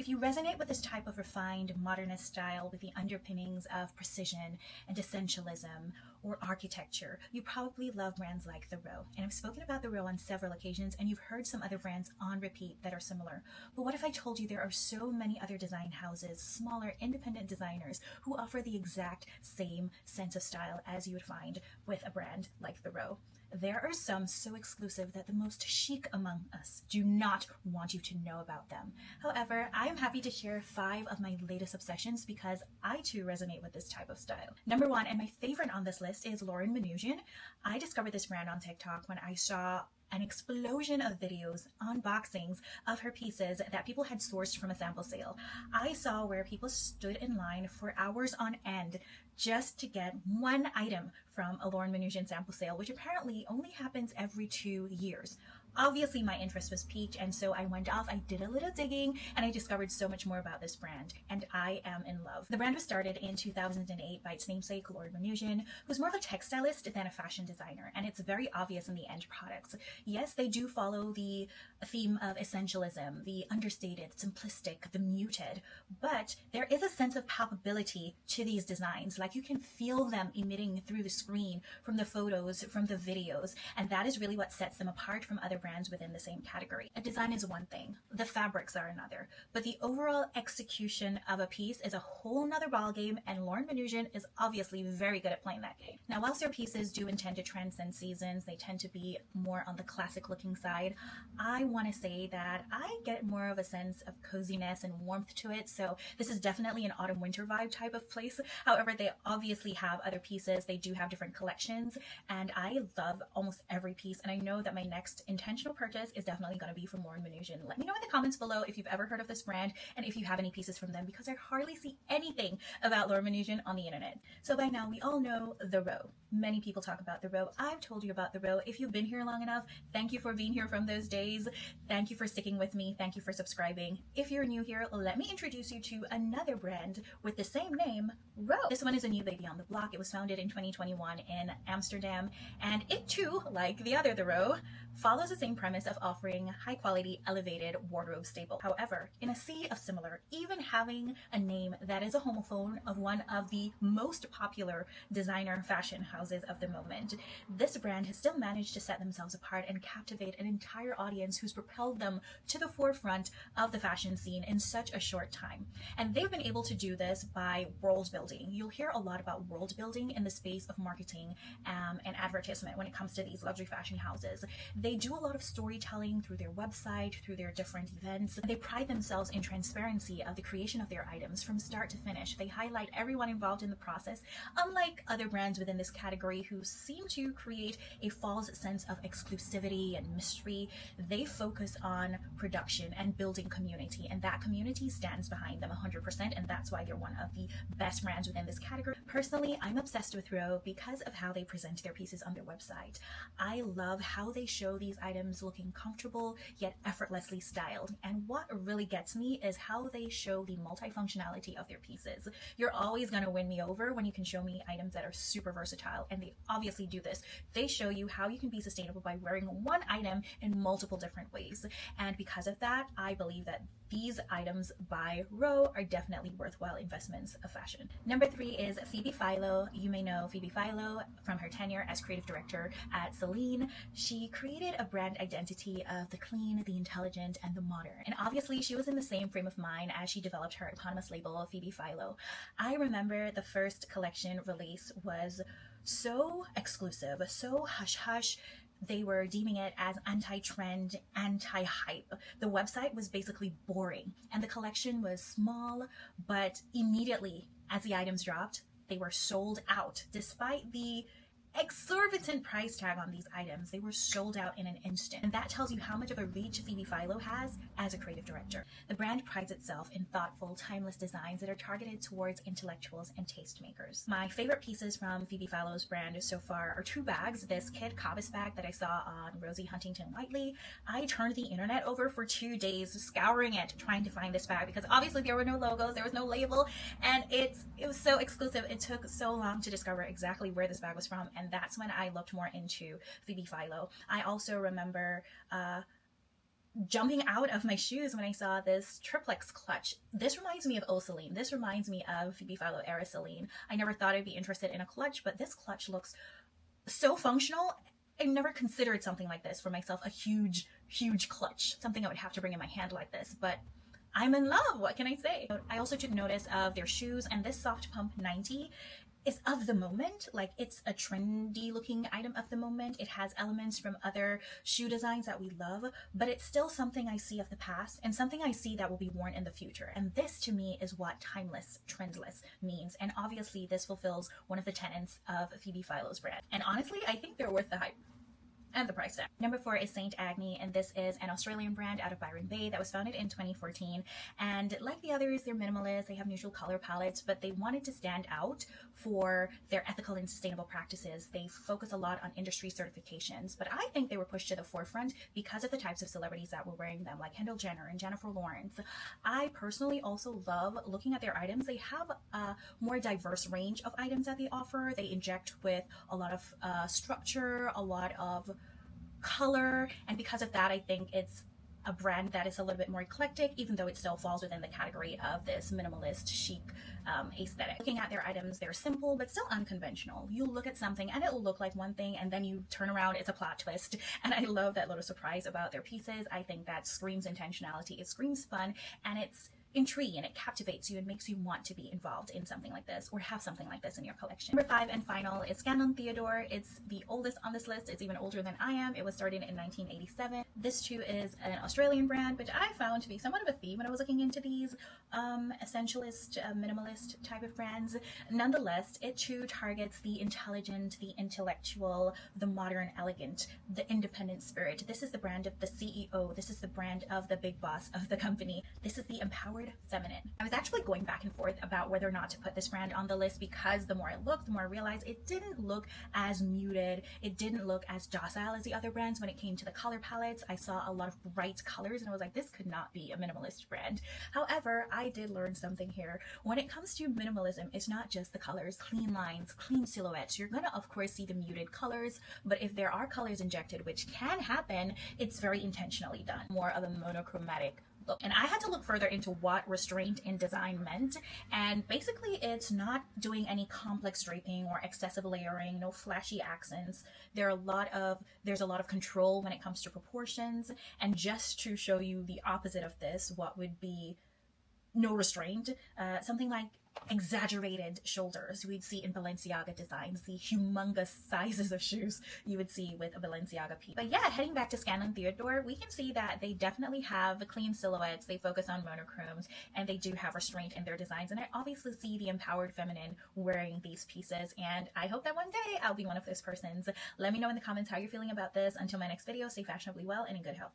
If you resonate with this type of refined modernist style with the underpinnings of precision and essentialism or architecture, you probably love brands like The Row. And I've spoken about The Row on several occasions, and you've heard some other brands on repeat that are similar. But what if I told you there are so many other design houses, smaller independent designers, who offer the exact same sense of style as you would find with a brand like The Row? There are some so exclusive that the most chic among us do not want you to know about them. However, I am happy to share 5 of my latest obsessions because I too resonate with this type of style. Number 1, and my favorite on this list, is Minutuian. I discovered this brand on TikTok when I saw an explosion of videos, unboxings of her pieces that people had sourced from a sample sale. I saw where people stood in line for hours on end just to get one item from a Minutuian sample sale, which apparently only happens every 2 years. Obviously, my interest was piqued, and so I went off, I did a little digging, and I discovered so much more about this brand, and I am in love. The brand was started in 2008 by its namesake, Minutuian, who's more of a textilist than a fashion designer, and it's very obvious in the end products. Yes, they do follow the theme of essentialism, the understated, simplistic, the muted, but there is a sense of palpability to these designs, like you can feel them emitting through the screen, from the photos, from the videos, and that is really what sets them apart from other brands within the same category. A design is one thing, the fabrics are another, but the overall execution of a piece is a whole nother ballgame, and Minutuian is obviously very good at playing that game. Now, whilst their pieces do intend to transcend seasons, they tend to be more on the classic looking side, I want to say that I get more of a sense of coziness and warmth to it, so this is definitely an autumn winter vibe type of place. However, they obviously have other pieces, they do have different collections, and I love almost every piece, and I know that my next intentional purchase is definitely going to be from Minutuian. Let me know in the comments below if you've ever heard of this brand and if you have any pieces from them, because I hardly see anything about Minutuian on the internet. So by now we all know The Row. Many people talk about The Row. I've told you about The Row. If you've been here long enough, thank you for being here from those days. Thank you for sticking with me. Thank you for subscribing. If you're new here, let me introduce you to another brand with the same name, Row. This one is a new baby on the block. It was founded in 2021 in Amsterdam, and it too, like the other The Row, follows the same premise of offering high quality, elevated wardrobe staple. However, in a sea of similar, even having a name that is a homophone of one of the most popular designer fashion houses of the moment, this brand has still managed to set themselves apart and captivate an entire audience who's propelled them to the forefront of the fashion scene in such a short time. And they've been able to do this by world building. You'll hear a lot about world building in the space of marketing and advertisement when it comes to these luxury fashion houses. They do a lot of storytelling through their website, through their different events. They pride themselves in transparency of the creation of their items from start to finish. They highlight everyone involved in the process, unlike other brands within this category who seem to create a false sense of exclusivity and mystery. They focus on production and building community, and that community stands behind them 100%, and that's why they're one of the best brands within this category. Personally, I'm obsessed with Row because of how they present their pieces on their website. I love how they show these items looking comfortable yet effortlessly styled, and what really gets me is how they show the multifunctionality of their pieces. You're always going to win me over when you can show me items that are super versatile, and they obviously do this. They show you how you can be sustainable by wearing one item in multiple different ways, and because of that, I believe that these items by Row are definitely worthwhile investments of fashion. Number 3 is Phoebe Pho. You may know Phoebe Pho from her tenure as creative director at Celine. She created a brand identity of the clean, the intelligent, and the modern. And obviously she was in the same frame of mind as she developed her eponymous label, Phoebe Pho. I remember the first collection release was so exclusive, so hush-hush. They were deeming it as anti-trend, anti-hype. The website was basically boring, and the collection was small, but immediately as the items dropped, they were sold out. Despite the exorbitant price tag on these items, they were sold out in an instant, and that tells you how much of a reach Phoebe Pho has as a creative director. The brand prides itself in thoughtful, timeless designs that are targeted towards intellectuals and tastemakers. My favorite pieces from Phoebe Pho's brand so far are 2 bags. This Kid Cobus bag that I saw on Rosie Huntington Whiteley. I turned the internet over for 2 days scouring it, trying to find this bag, because obviously there were no logos, there was no label, and it was so exclusive. It took so long to discover exactly where this bag was from, and that's when I looked more into Phoebe Pho. I also remember jumping out of my shoes when I saw this triplex clutch. This reminds me of Celine. This reminds me of Phoebe Pho era Celine. I never thought I'd be interested in a clutch, but this clutch looks so functional. I never considered something like this for myself, a huge, huge clutch, something I would have to bring in my hand like this, but I'm in love. What can I say? I also took notice of their shoes, and this soft pump 90 is of the moment. Like, it's a trendy looking item of the moment. It has elements from other shoe designs that we love, but it's still something I see of the past and something I see that will be worn in the future. And this to me is what timeless, trendless means. And obviously this fulfills one of the tenets of Phoebe Philo's brand. And honestly, I think they're worth the hype and the price tag. Number 4 is Saint Agni, and this is an Australian brand out of Byron Bay that was founded in 2014. And like the others, they're minimalist, they have neutral color palettes, but they wanted to stand out for their ethical and sustainable practices. They focus a lot on industry certifications, but I think they were pushed to the forefront because of the types of celebrities that were wearing them, like Kendall Jenner and Jennifer Lawrence. I personally also love looking at their items. They have a more diverse range of items that they offer. They inject with a lot of structure, a lot of color, and because of that I think it's a brand that is a little bit more eclectic, even though it still falls within the category of this minimalist chic aesthetic. Looking at their items, they're simple but still unconventional. You look at something and it will look like one thing, and then you turn around, it's a plot twist. And I love that little surprise about their pieces. I think that screams intentionality, it screams fun, and it's intriguing, and it captivates you and makes you want to be involved in something like this or have something like this in your collection. Number 5 and final is Scandon Theodore. It's the oldest on this list. It's even older than I am. It was started in 1987. This too is an Australian brand, which I found to be somewhat of a theme when I was looking into these essentialist, minimalist type of brands. Nonetheless, it too targets the intelligent, the intellectual, the modern, elegant, the independent spirit. This is the brand of the CEO. This is the brand of the big boss of the company. This is the empowered feminine. I was actually going back and forth about whether or not to put this brand on the list, because the more I looked, the more I realized it didn't look as muted. It didn't look as docile as the other brands when it came to the color palettes. I saw a lot of bright colors and I was like, this could not be a minimalist brand. However, I did learn something here. When it comes to minimalism, it's not just the colors, clean lines, clean silhouettes. You're gonna of course see the muted colors, but if there are colors injected, which can happen, it's very intentionally done. More of a monochromatic look. And I had to look further into what restraint in design meant, and basically it's not doing any complex draping or excessive layering, no flashy accents. There's a lot of control when it comes to proportions. And just to show you the opposite of this, what would be no restraint, something like exaggerated shoulders we'd see in Balenciaga designs, the humongous sizes of shoes you would see with a Balenciaga piece. But yeah, heading back to Scandon Theodore, we can see that they definitely have clean silhouettes, they focus on monochromes, and they do have restraint in their designs. And I obviously see the empowered feminine wearing these pieces, and I hope that one day I'll be one of those persons. Let me know in the comments how you're feeling about this. Until my next video, stay fashionably well and in good health.